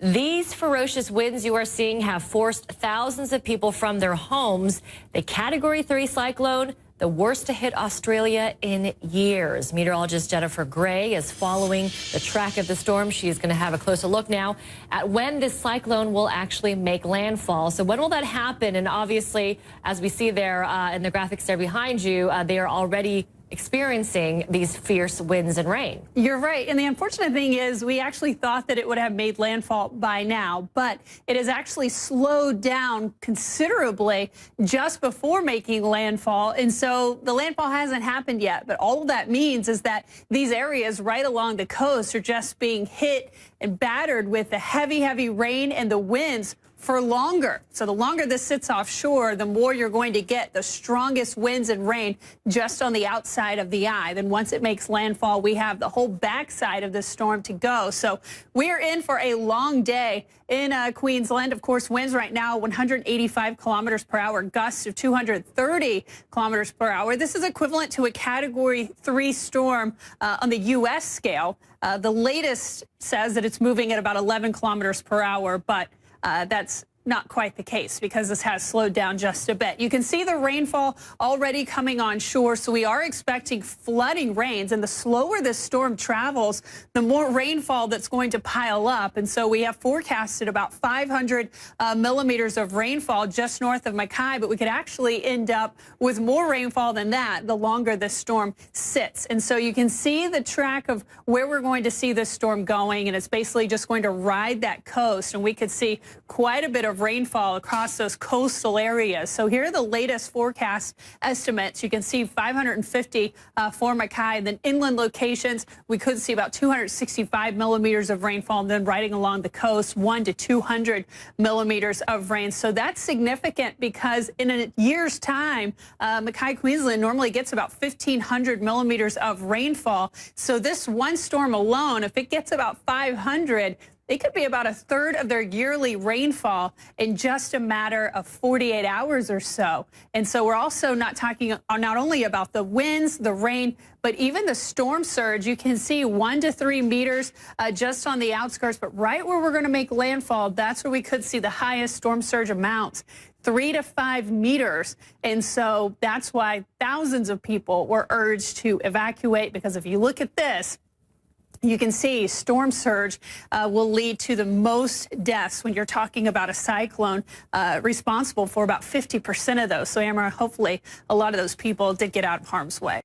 These ferocious winds you are seeing have forced thousands of people from their homes. The Category 3 cyclone, the worst to hit Australia in years. Meteorologist Jennifer Gray is following the track of the storm. She's going to have a closer look now at when this cyclone will actually make landfall. So when will that happen? And obviously, as we see there in the graphics there behind you, they are already experiencing these fierce winds and rain. You're right. And the unfortunate thing is we actually thought that it would have made landfall by now, but it has actually slowed down considerably just before making landfall. And so the landfall hasn't happened yet. But all of that means is that these areas right along the coast are just being hit and battered with the heavy, heavy rain and the winds for longer. So the longer this sits offshore, the more you're going to get the strongest winds and rain just on the outside of the eye. Then once it makes landfall, we have the whole backside of this storm to go. So we're in for a long day in Queensland. Of course, winds right now 185 kilometers per hour, gusts of 230 kilometers per hour. This is equivalent to a Category 3 storm on the U.S. scale. The latest says that it's moving at about 11 kilometers per hour, but that's not quite the case because this has slowed down just a bit. You can see the rainfall already coming on shore, so we are expecting flooding rains. And the slower this storm travels, the more rainfall that's going to pile up. And so we have forecasted about 500 millimeters of rainfall just north of Mackay, but we could actually end up with more rainfall than that the longer this storm sits. And so you can see the track of where we're going to see this storm going, and it's basically just going to ride that coast, and we could see quite a bit of rainfall across those coastal areas. So here are the latest forecast estimates. You can see 550 for Mackay. Then inland locations, we could see about 265 millimeters of rainfall. And then riding along the coast, 1 to 200 millimeters of rain. So that's significant because in a year's time, Mackay, Queensland normally gets about 1,500 millimeters of rainfall. So this one storm alone, if it gets about 500, it could be about a third of their yearly rainfall in just a matter of 48 hours or so. And so we're also not talking not only about the winds, the rain, but even the storm surge. You can see 1 to 3 meters just on the outskirts, but right where we're going to make landfall, that's where we could see the highest storm surge amounts, 3 to 5 meters. And so that's why thousands of people were urged to evacuate, because if you look at this, you can see storm surge will lead to the most deaths when you're talking about a cyclone, responsible for about 50% of those. So, Amara, hopefully a lot of those people did get out of harm's way.